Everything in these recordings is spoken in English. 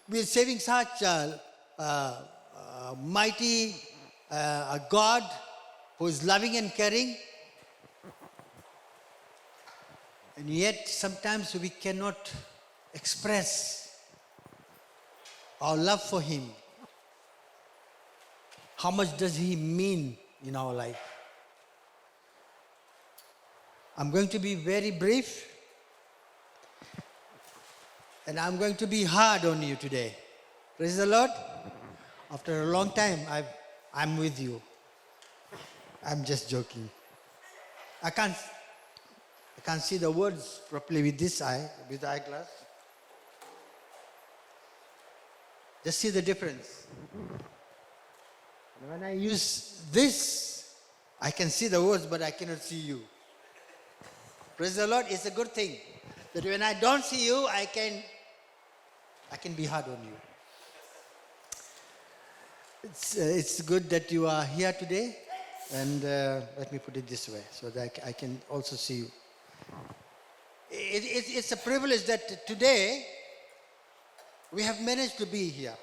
We are serving such mighty a God who is loving and caring. And yet sometimes we cannot express our love for Him. How much does He mean in our life? I'm going to be very brief, and I'm going to be hard on you today. Praise the Lord. After a long time, I'm with you. I'm just joking. I can't see the words properly with this eye, with the eyeglass. Just see the difference. When I use this, I can see the words, but I cannot see you. Praise the Lord. It's a good thing that when I don't see you, I can be hard on you. It's good that you are here today, and let me put it this way so that I can also see you. It's a privilege that today we have managed to be here.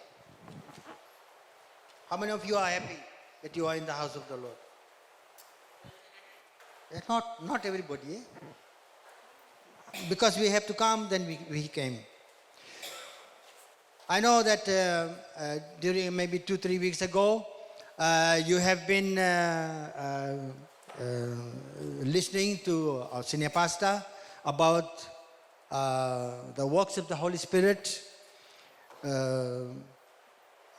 How many of you are happy that you are in the house of the Lord? Not everybody, Because we have to come, then we came. I know that during maybe 2-3 weeks ago, you have been listening to our senior pastor about the works of the Holy Spirit,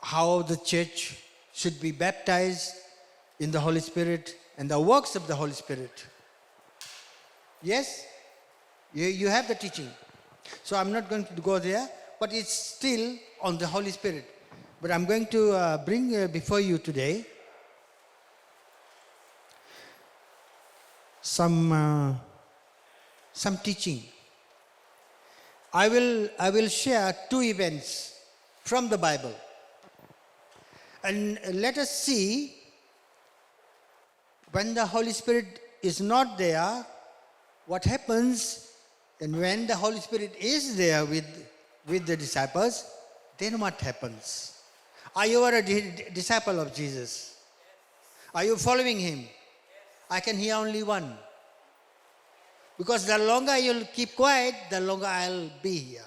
how the church should be baptized in the Holy Spirit and the works of the Holy Spirit. Yes? You have the teaching. So I'm not going to go there, but it's still on the Holy Spirit. But I'm going to bring before you today some teaching. I will share 2 events from the Bible. And let us see, when the Holy Spirit is not there, what happens, and when the Holy Spirit is there with the disciples, then what happens? Are you a disciple of Jesus? Are you following Him? I can hear only one. Because the longer you'll keep quiet, the longer I'll be here.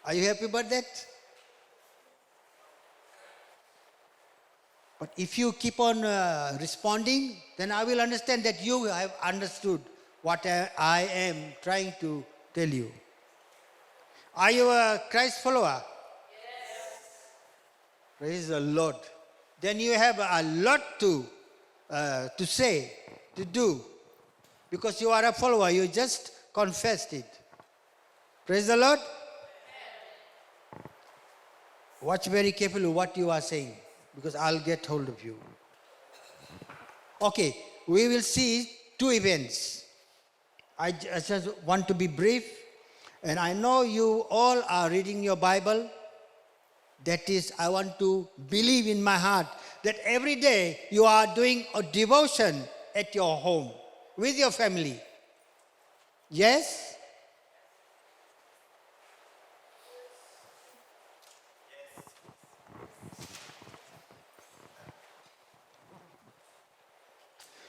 Are you happy about that? But if you keep on responding, then I will understand that you have understood what I am trying to tell you. Are you a Christ follower? Yes. Praise the Lord. Then you have a lot to say, to do. Because you are a follower, you just confessed it. Praise the Lord. Watch very carefully what you are saying, because I'll get hold of you. Okay, we will see 2 events. I just want to be brief, and I know you all are reading your Bible. That is, I want to believe in my heart that every day you are doing a devotion at your home with your family. Yes?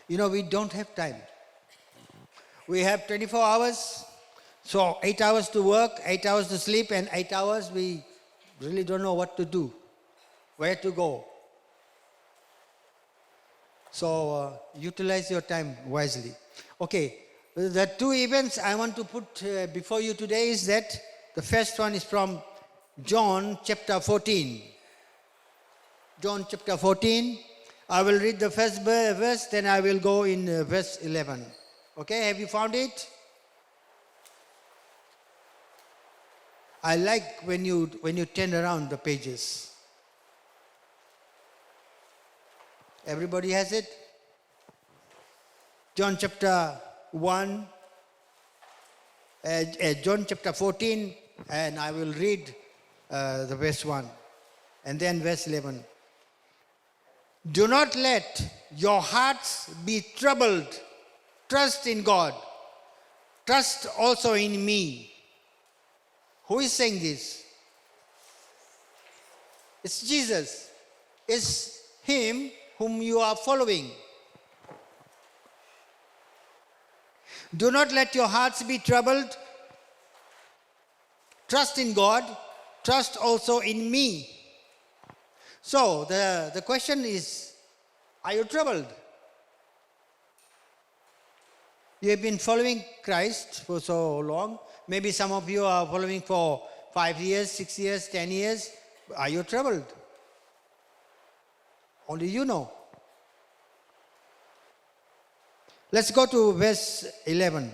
You know, we don't have time. We have 24 hours, so 8 hours to work, 8 hours to sleep, and 8 hours we really don't know what to do, where to go. So utilize your time wisely. Okay, the 2 events I want to put before you today is that the first one is from John chapter 14. John chapter 14. I will read the first verse, then I will go in verse 11. Okay, have you found it? I like when you turn around the pages. Everybody has it? John chapter 1, John chapter 14, and I will read the verse 1, and then verse 11. Do not let your hearts be troubled. Trust in God. Trust also in me. Who is saying this? It's Jesus. It's Him whom you are following. Do not let your hearts be troubled. Trust in God. Trust also in me. So the question is, are you troubled? You have been following Christ for so long. Maybe some of you are following for 5 years, 6 years, 10 years. Are you troubled? Only you know. Let's go to verse 11.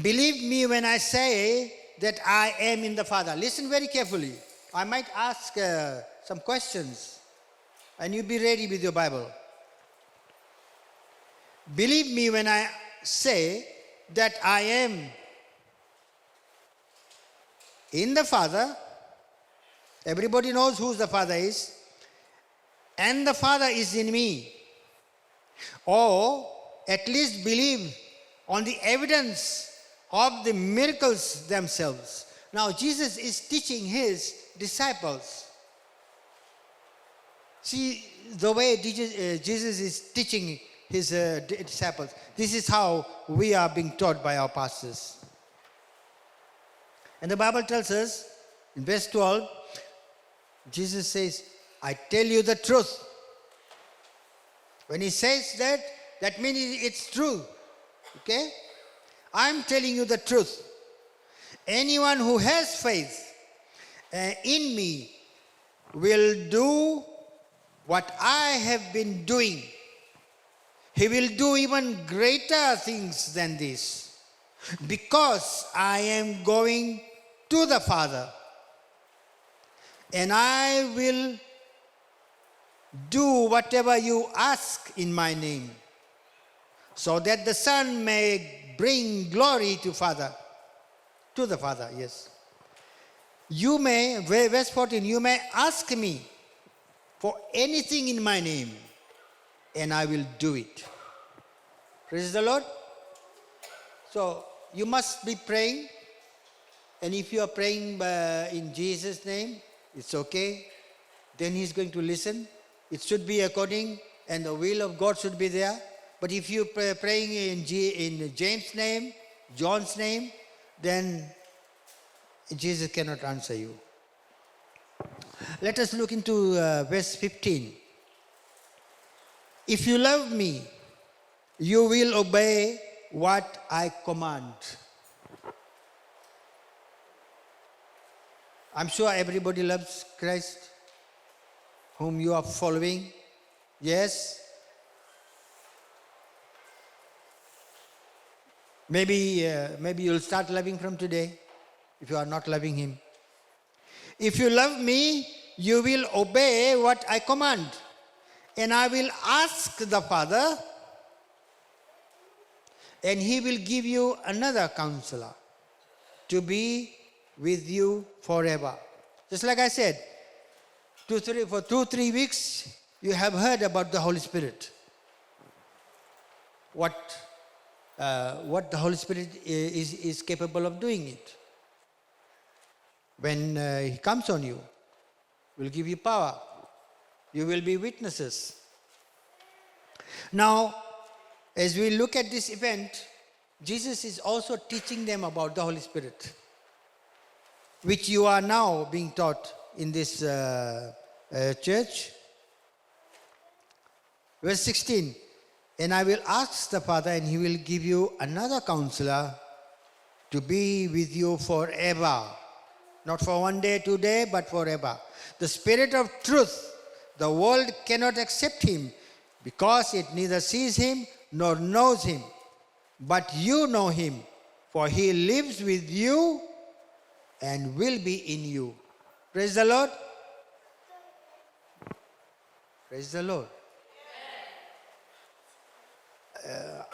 Believe me when I say that I am in the Father. Listen very carefully. I might ask some questions, and you be ready with your Bible. Believe me when I say that I am in the Father. Everybody knows who the Father is. And the Father is in me. Or at least believe on the evidence of the miracles themselves. Now Jesus is teaching his disciples. See the way Jesus is teaching his disciples. This is how we are being taught by our pastors. And the Bible tells us in verse 12, Jesus says, I tell you the truth. When he says that, that means it's true. Okay? I'm telling you the truth. Anyone who has faith in me will do what I have been doing. He will do even greater things than this, because I am going to the Father, and I will do whatever you ask in my name, so that the Son may bring glory to the Father, yes. You may, verse 14, you may ask me for anything in my name, and I will do it. Praise the Lord. So you must be praying, and if you are praying in Jesus' name, it's okay. Then He's going to listen. It should be according, and the will of God should be there. But if you are praying in James' name, John's name, then Jesus cannot answer you. Let us look into verse 15. If you love me, you will obey what I command. I'm sure everybody loves Christ, whom you are following. Yes? Maybe you'll start loving from today if you are not loving Him. If you love me, you will obey what I command. And I will ask the Father, and He will give you another counselor to be with you forever. Just like I said, for 2-3 weeks, you have heard about the Holy Spirit. What the Holy Spirit is capable of doing it. When He comes on you, He will give you power. You will be witnesses. Now, as we look at this event, Jesus is also teaching them about the Holy Spirit, which you are now being taught in this church. Verse 16, and I will ask the Father, and He will give you another counselor to be with you forever. Not for 1 day, 2 days, but forever. The Spirit of truth. The world cannot accept Him because it neither sees Him nor knows Him. But you know Him, for He lives with you and will be in you. Praise the Lord. Praise the Lord.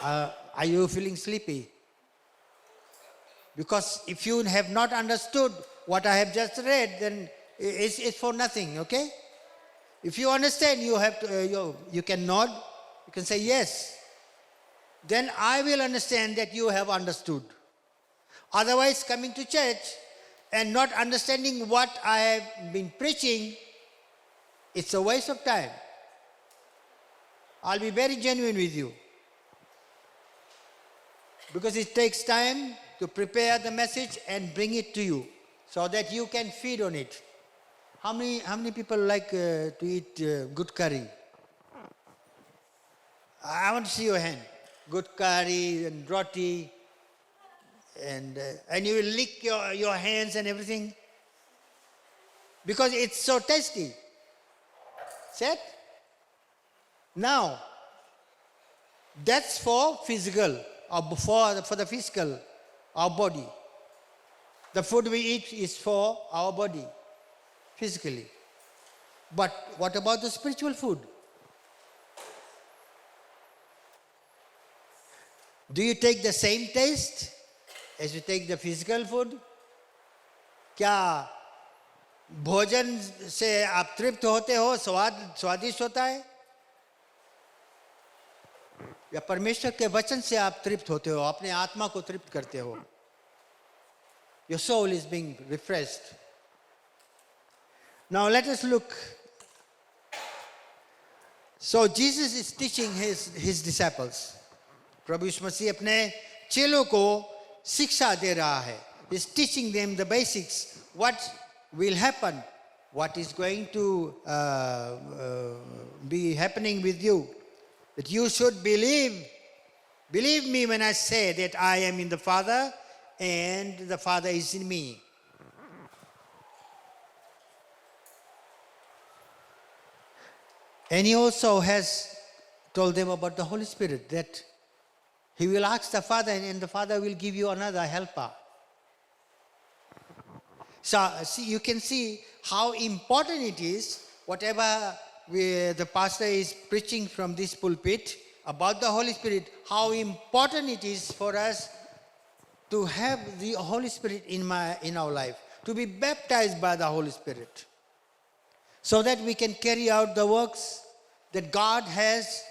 Are you feeling sleepy? Because if you have not understood what I have just read, then it's for nothing, okay? If you understand, you have to, you can nod, you can say yes. Then I will understand that you have understood. Otherwise, coming to church and not understanding what I have been preaching, it's a waste of time. I'll be very genuine with you. Because it takes time to prepare the message and bring it to you so that you can feed on it. How many people like to eat good curry? I want to see your hand. Good curry and roti, and you will lick your hands and everything because it's so tasty. Set? Now, that's for physical, or for the physical, our body. The food we eat is for our body, physically. But what about the spiritual food? Do you take the same taste as you take the physical food? क्या भोजन से आप तृप्त होते हो, स्वादिष्ट होता है? या परमेश्वर के वचन से आप तृप्त होते हो, अपने आत्मा को तृप्त करते हो? Your soul is being refreshed. Now let us look. So Jesus is teaching his disciples. प्रभु यीशु मसीह अपने चेलों को शिक्षा दे रहा है. He's teaching them the basics. What will happen? What is going to be happening with you? That you should believe me when I say that I am in the Father and the Father is in me. And he also has told them about the Holy Spirit, that he will ask the Father and the Father will give you another helper. So you can see how important it is, whatever the pastor is preaching from this pulpit about the Holy Spirit, how important it is for us to have the Holy Spirit in our life, to be baptized by the Holy Spirit, so that we can carry out the works that God has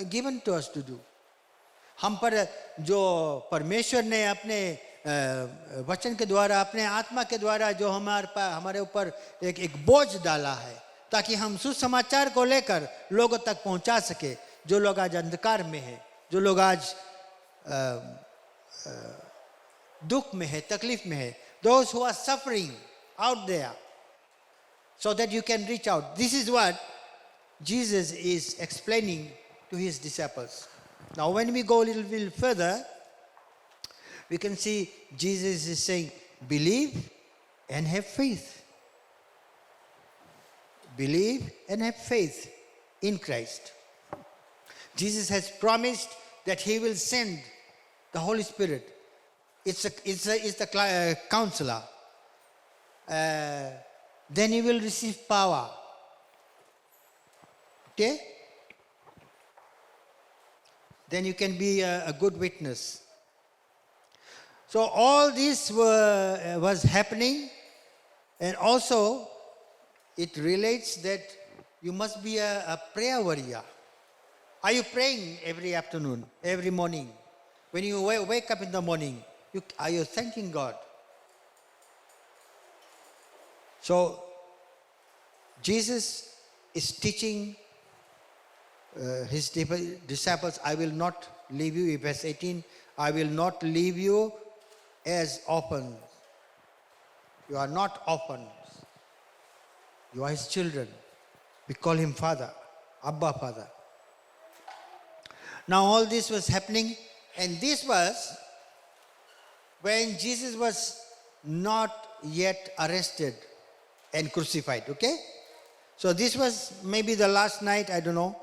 given to us to do. हम पर जो परमेश्वर ने अपने वचन के द्वारा, अपने आत्मा के द्वारा जो हमारे ऊपर एक बोझ डाला है, ताकि हम सुसमाचार को लेकर लोगों तक पहुंचा सके. जो लोग आज अंधकार में हैं, जो लोग आज दुख में है, तकलीफ में है, those who are suffering out there, so that you can reach out. This is what Jesus is explaining to his disciples. Now when we go a little bit further, we can see Jesus is saying, believe and have faith. Believe and have faith in Christ. Jesus has promised that he will send the Holy Spirit. It's the counselor. Then you will receive power. Okay? Then you can be a good witness. So all this was happening, and also it relates that you must be a prayer warrior. Are you praying every afternoon, every morning? When you wake up in the morning, are you thanking God? So Jesus is teaching his disciples, I will not leave you, verse 18, I will not leave you as orphans. You are not orphans. You are his children. We call him Father, Abba Father. Now all this was happening, and this was when Jesus was not yet arrested and crucified, okay? So this was maybe the last night, I don't know.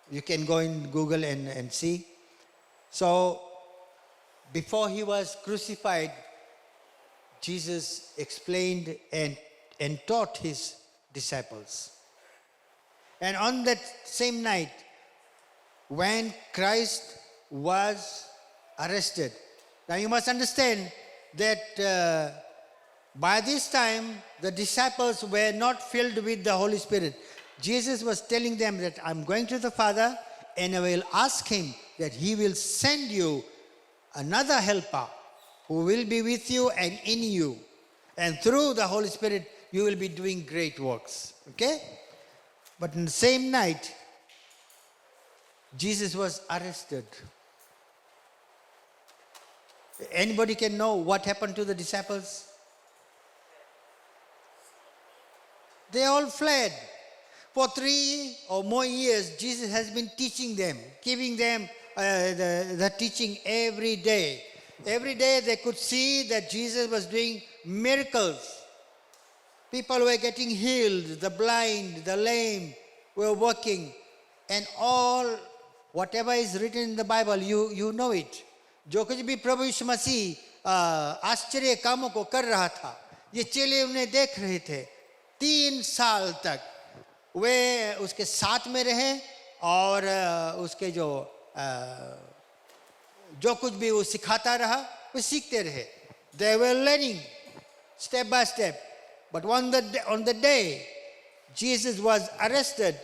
You can go in Google and see. So before he was crucified, Jesus explained and taught his disciples. And on that same night, when Christ was arrested, now you must understand that by this time, the disciples were not filled with the Holy Spirit. Jesus was telling them that I'm going to the Father and I will ask him that he will send you another helper, who will be with you and in you. And through the Holy Spirit, you will be doing great works. Okay? But in the same night, Jesus was arrested. Anybody can know what happened to the disciples? They all fled. For 3 or more years, Jesus has been teaching them, giving them the teaching every day. Every day they could see that Jesus was doing miracles. People were getting healed, the blind, the lame were walking. And all, whatever is written in the Bible, you know it. जो कुछ भी प्रभु यीशु मसीह आश्चर्य कामों को कर रहा था, ये चेले उन्हें देख रहे थे। 3 साल तक वे उसके साथ में रहे और उसके जो कुछ भी वो सिखाता रहा, वो सीखते रहे। They were learning step by step. But on the day Jesus was arrested,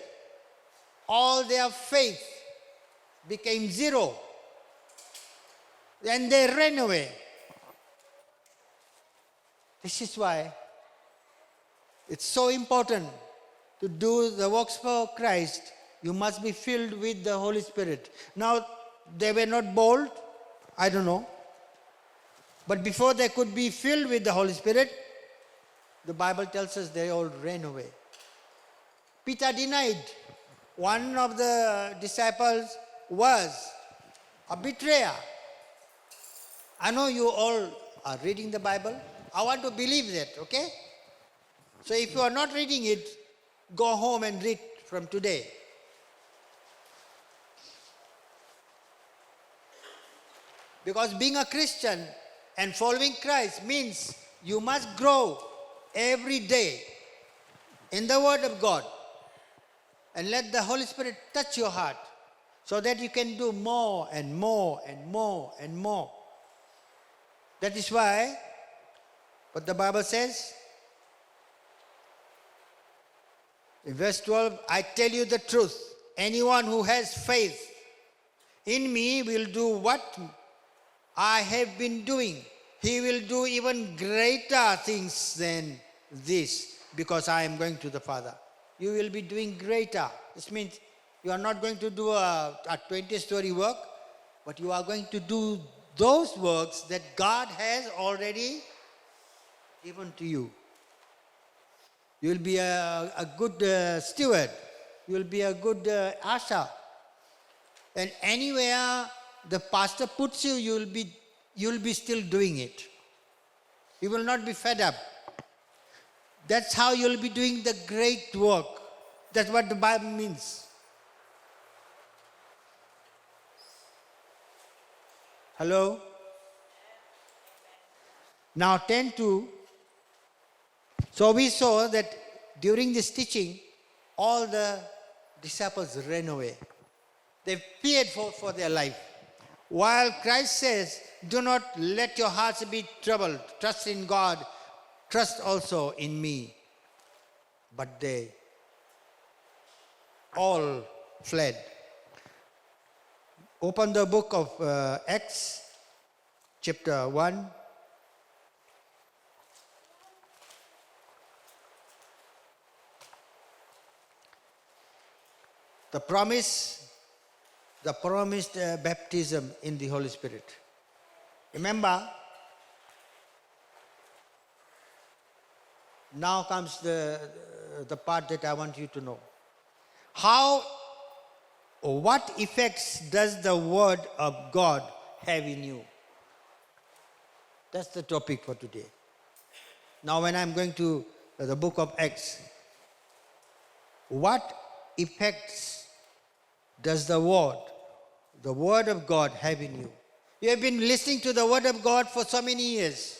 all their faith became zero. And they ran away. This is why it's so important to do the works for Christ. You must be filled with the Holy Spirit. Now, they were not bold, I don't know. But before they could be filled with the Holy Spirit, the Bible tells us they all ran away. Peter denied. One of the disciples was a betrayer. I know you all are reading the Bible. I want to believe that, okay? So if you are not reading it, go home and read from today. Because being a Christian and following Christ means you must grow every day in the Word of God and let the Holy Spirit touch your heart so that you can do more and more and more and more. That is why what the Bible says in verse 12, I tell you the truth. Anyone who has faith in me will do what I have been doing. He will do even greater things than this because I am going to the Father. You will be doing greater. This means you are not going to do a 20-story work, but you are going to do those works that God has already given to you. You will be a good steward. You will be a good usher. And anywhere the pastor puts you, you will be still doing it. You will not be fed up. That's how you will be doing the great work. That's what the Bible means. Hello? Now 10:2. So we saw that during this teaching, all the disciples ran away. They feared for their life. While Christ says, do not let your hearts be troubled. Trust in God. Trust also in me. But they all fled. Open the book of Acts, chapter 1. The promised baptism in the Holy Spirit. Remember, now comes the part that I want you to know. What effects does the Word of God have in you? That's the topic for today. Now when I'm going to the book of Acts, what effects does the Word of God have in you? You have been listening to the Word of God for so many years.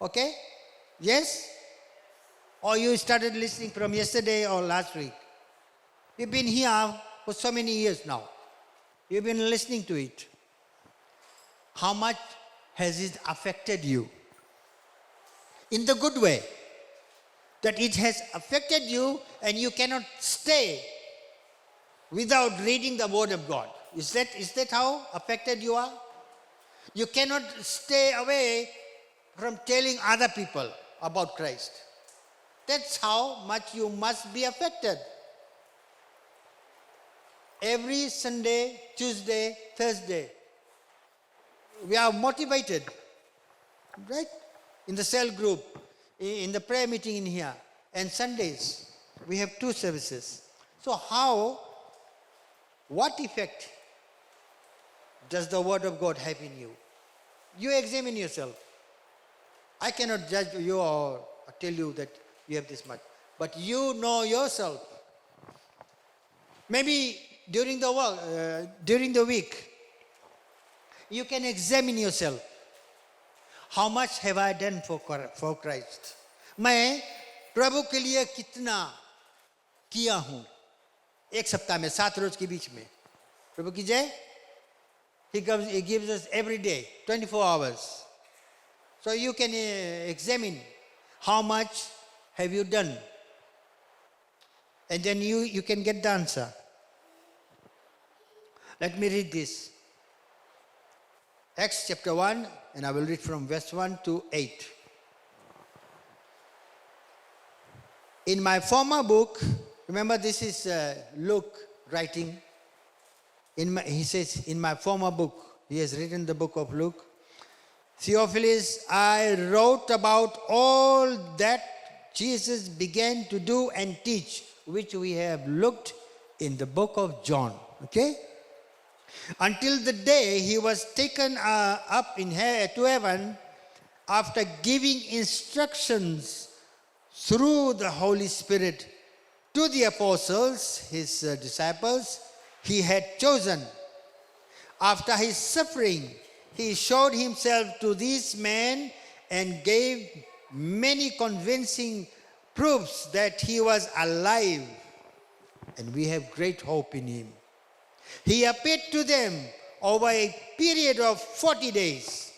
Okay? Yes? Or you started listening from yesterday or last week. You've been here for so many years now. You've been listening to it. How much has it affected you? In the good way. That it has affected you and you cannot stay without reading the Word of God. Is that how affected you are? You cannot stay away from telling other people about Christ. That's how much you must be affected. Every Sunday, Tuesday, Thursday, we are motivated, right? In the cell group, in the prayer meeting in here, and Sundays, we have 2 services. So what effect does the Word of God have in you? You examine yourself. I cannot judge you or tell you that you have this much, but you know yourself. Maybe during the week, you can examine yourself. How much have I done for Christ? मैं प्रभु के लिए कितना किया हूँ? एक सप्ताह में 7 रोज के बीच में. प्रभु की जय. He gives us every day, 24 hours. So you can examine how much have you done. And then you can get the answer. Let me read this. Acts chapter 1, and I will read from verse 1 to 8. In my former book, remember this is Luke writing. He says, in my former book, he has written the book of Luke. Theophilus, I wrote about all that Jesus began to do and teach, which we have looked in the book of John. Okay? Until the day he was taken up to heaven after giving instructions through the Holy Spirit to the apostles, his disciples, he had chosen. After his suffering, he showed himself to these men and gave many convincing proofs that he was alive, and we have great hope in him. He appeared to them over a period of 40 days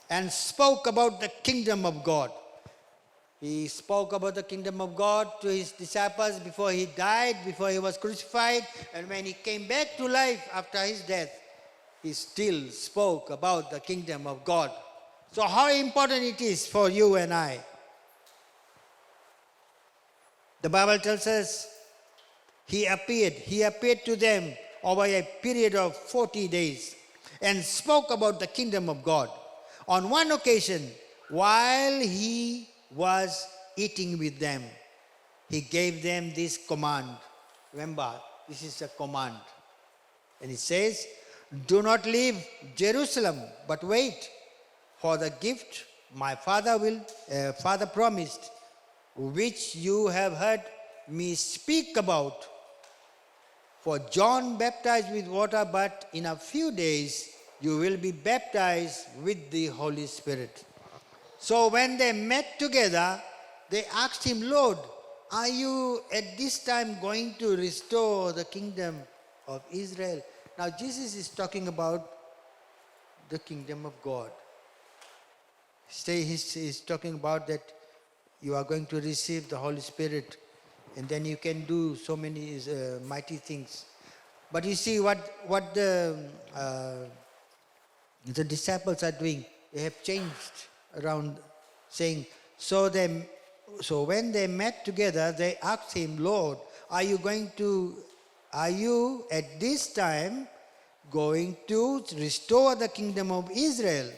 and spoke about the kingdom of God. He spoke about the kingdom of God to his disciples before he died, before he was crucified, and when he came back to life after his death, he still spoke about the kingdom of God. So how important it is for you and I. The Bible tells us he appeared to them over a period of 40 days and spoke about the kingdom of God. On one occasion, while he was eating with them, he gave them this command. Remember, this is a command. And he says, do not leave Jerusalem, but wait for the gift my father promised, which you have heard me speak about. For John baptized with water, but in a few days you will be baptized with the Holy Spirit. So when they met together, they asked him, Lord, are you at this time going to restore the kingdom of Israel? Now Jesus is talking about the kingdom of God. He's talking about that you are going to receive the Holy Spirit, and then you can do so many mighty things. But you see what the disciples are doing. They have changed around, saying, so when they met together, they asked him, Lord, are you at this time going to restore the kingdom of Israel?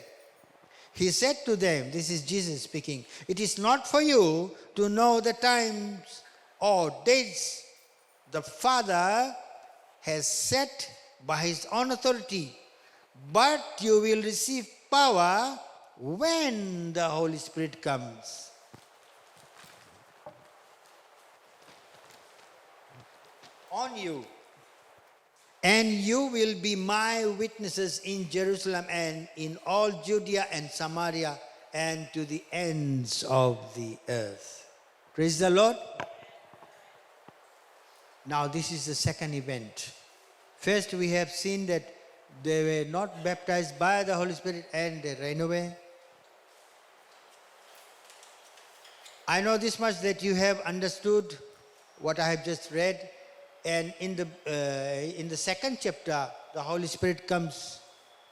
He said to them, this is Jesus speaking, it is not for you to know the times or dates the Father has set by his own authority, but you will receive power when the Holy Spirit comes. On you. And you will be my witnesses in Jerusalem and in all Judea and Samaria and to the ends of the earth. Praise the Lord. Now this is the second event. First we have seen that they were not baptized by the Holy Spirit and they ran away. I know this much, that you have understood what I have just read. And in the second chapter, the Holy Spirit comes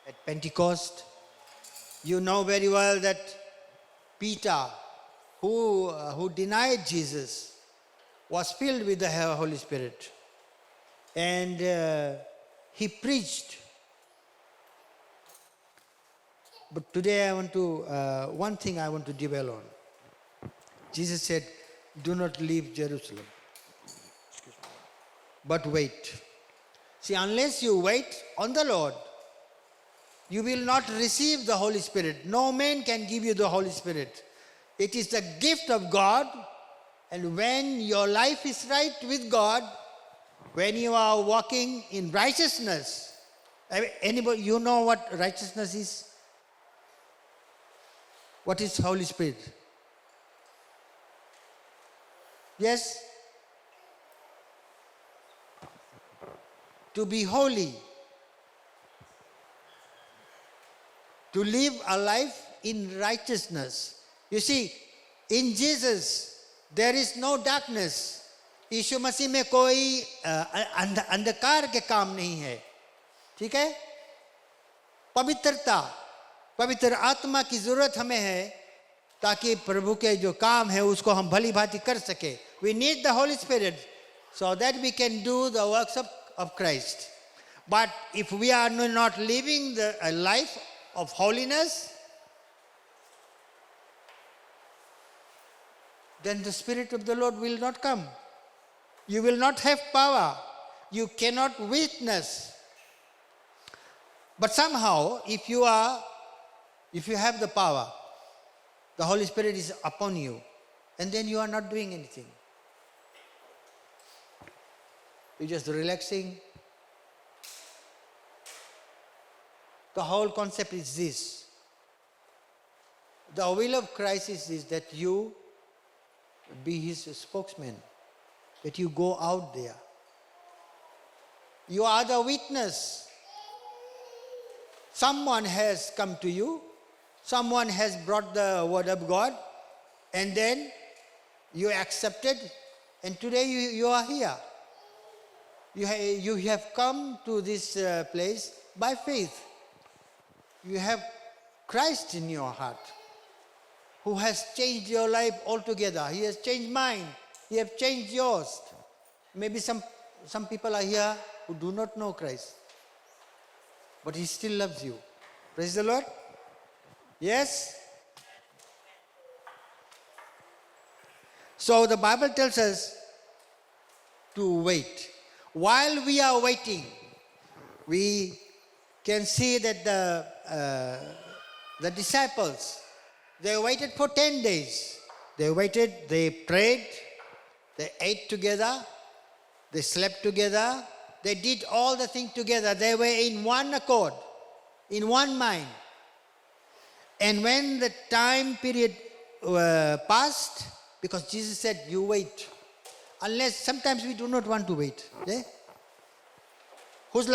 at Pentecost. You know very well that Peter, who denied Jesus, was filled with the Holy Spirit. And he preached. But today one thing I want to dwell on. Jesus said, do not leave Jerusalem, but wait. See, unless you wait on the Lord, you will not receive the Holy Spirit. No man can give you the Holy Spirit. It is the gift of God, and when your life is right with God, when you are walking in righteousness, anybody, you know what righteousness is? What is Holy Spirit? Yes? To be holy. To live a life in righteousness. You see, in Jesus, there is no darkness. यीशु मसीह में कोई अंधकार के काम नहीं है. ठीक है? पवित्रता, पवित्र आत्मा की जरूरत हमें है ताकि प्रभु के जो काम है उसको हम भली भांति कर सके. We need the Holy Spirit so that we can do the works of Christ. But if we are not living a life of holiness, then the Spirit of the Lord will not come. You will not have power. You cannot witness. But somehow, if you have the power, the Holy Spirit is upon you, and then you are not doing anything. You're just relaxing. The whole concept is this. The will of Christ is this, that you be his spokesman, that you go out there. You are the witness. Someone has come to you, someone has brought the word of God, and then you accepted, and today you are here. You have come to this place by faith. You have Christ in your heart, who has changed your life altogether. He has changed mine. He has changed yours. Maybe some people are here who do not know Christ, but he still loves you. Praise the Lord. Yes? So the Bible tells us to wait. While we are waiting, we can see that the disciples, they waited for 10 days. They waited, they prayed, they ate together, they slept together, they did all the things together. They were in one accord, in one mind. And when the time period passed, because Jesus said, you wait. Unless sometimes we do not want to wait. Yeah? Who's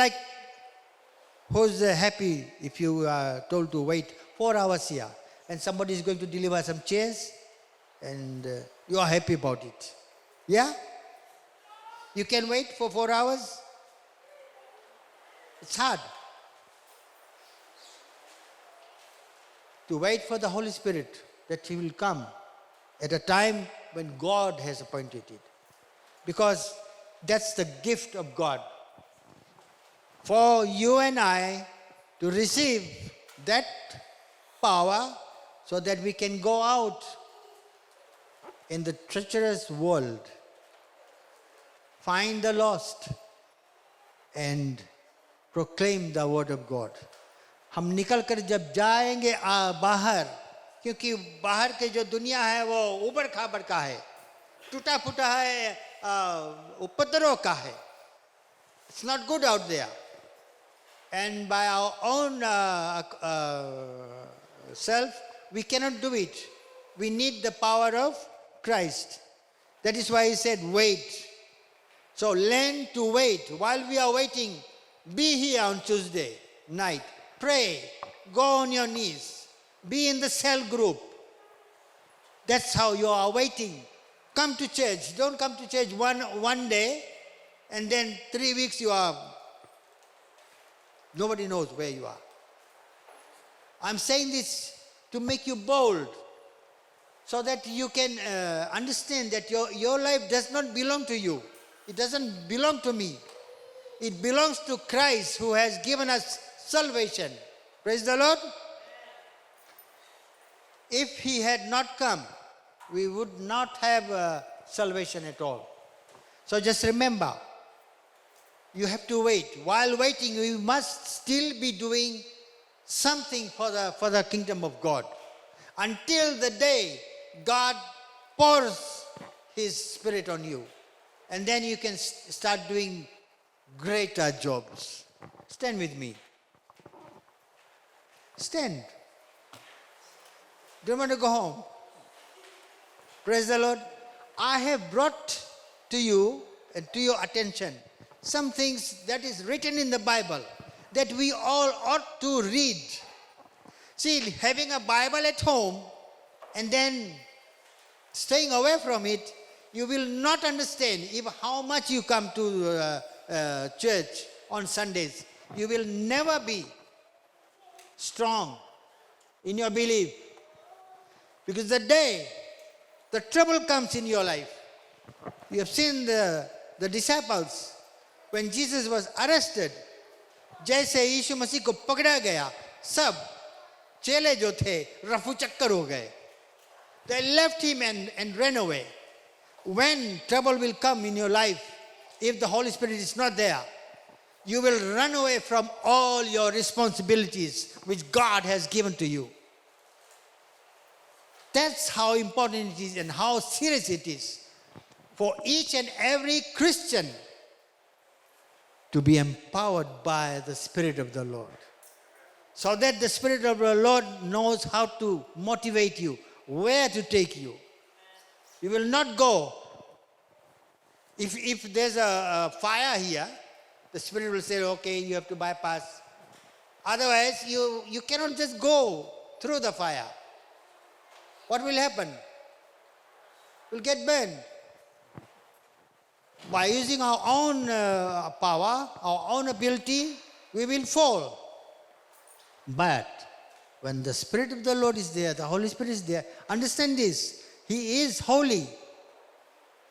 happy if you are told to wait 4 hours here and somebody is going to deliver some chairs and you are happy about it? Yeah? You can wait for 4 hours? It's hard. To wait for the Holy Spirit, that he will come at a time when God has appointed it. Because that's the gift of God. For you and I to receive that power so that we can go out in the treacherous world, find the lost, and proclaim the word of God. हम निकल कर जब जाएंगे बाहर, क्योंकि बाहर के जो दुनिया है वो उबड़ खाबड़ का है, टूटा फूटा है, उपद्रव का है. It's not good out there. And by our own self, we cannot do it. We need the power of Christ. That is why he said, wait. So learn to wait. While we are waiting, be here on Tuesday night. Pray. Go on your knees. Be in the cell group. That's how you are waiting. Come to church. Don't come to church one day and then 3 weeks you are, nobody knows where you are. I'm saying this to make you bold, so that you can understand that your life does not belong to you. It doesn't belong to me. It belongs to Christ, who has given us salvation. Praise the Lord. If He had not come, we would not have salvation at all. So just remember, you have to wait. While waiting, we must still be doing something for the kingdom of God, until the day God pours His Spirit on you. And then you can start doing greater jobs. Stand with me. Stand. Don't want to go home. Praise the Lord. I have brought to you and to your attention some things that is written in the Bible that we all ought to read. See, having a Bible at home and then staying away from it, you will not understand how much you come to church on Sundays. You will never be strong in your belief. Because the day the trouble comes in your life, you have seen the disciples, when Jesus was arrested, जैसे यीशु मसीह को पकड़ा गया, सब चेले जो थे रफू चक्कर हो गए. They left him and ran away. When trouble will come in your life, if the Holy Spirit is not there, you will run away from all your responsibilities which God has given to you. That's how important it is and how serious it is for each and every Christian to be empowered by the Spirit of the Lord, so that the Spirit of the Lord knows how to motivate you, where to take you. You will not go. If there's a fire here, the Spirit will say, okay, you have to bypass. Otherwise, you cannot just go through the fire. What will happen? We'll get burned. By using our own power, our own ability, we will fall. But when the Spirit of the Lord is there, the Holy Spirit is there, understand this, He is holy.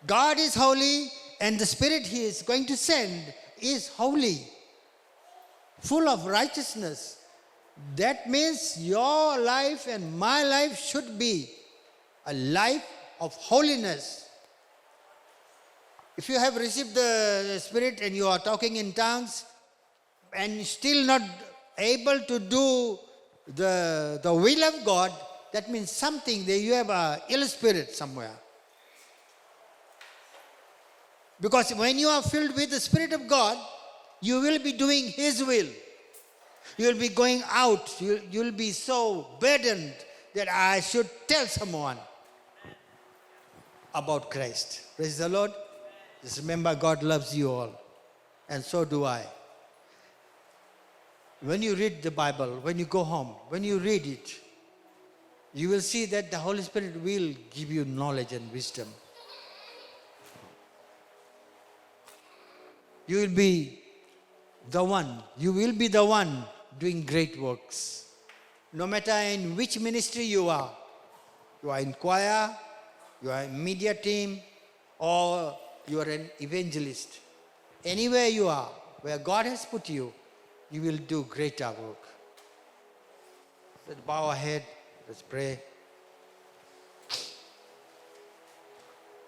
God is holy, and the Spirit He is going to send is holy, full of righteousness. That means your life and my life should be a life of holiness. If you have received the Spirit and you are talking in tongues and still not able to do the will of God, that means something that you have an ill spirit somewhere. Because when you are filled with the Spirit of God, you will be doing His will. You will be going out. You will be so burdened that I should tell someone about Christ. Praise the Lord. Just remember, God loves you all, and so do I. When you read the Bible, when you go home, when you read it, you will see that the Holy Spirit will give you knowledge and wisdom. You will be the one doing great works. No matter in which ministry you are in choir, you are in media team, or you are an evangelist. Anywhere you are, where God has put you, you will do greater work. Let's bow our head, let's pray.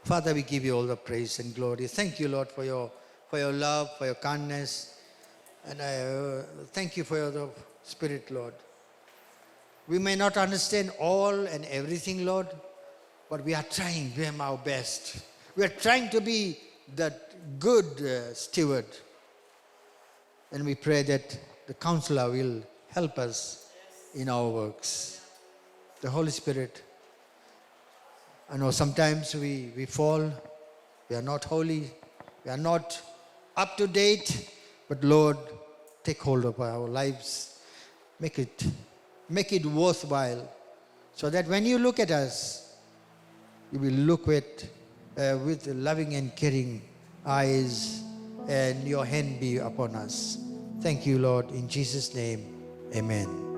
Father, we give you all the praise and glory. Thank you, Lord, for your love, for your kindness. And I thank you for your Spirit, Lord. We may not understand all and everything, Lord, but we are trying, we are our best. We are trying to be that good steward. And we pray that the counselor will help us in our works. The Holy Spirit. I know sometimes we fall, we are not holy, we are not up to date, but Lord, take hold of our lives. Make it worthwhile, so that when you look at us, you will look with loving and caring eyes, and your hand be upon us. Thank you, Lord. In Jesus' name, amen.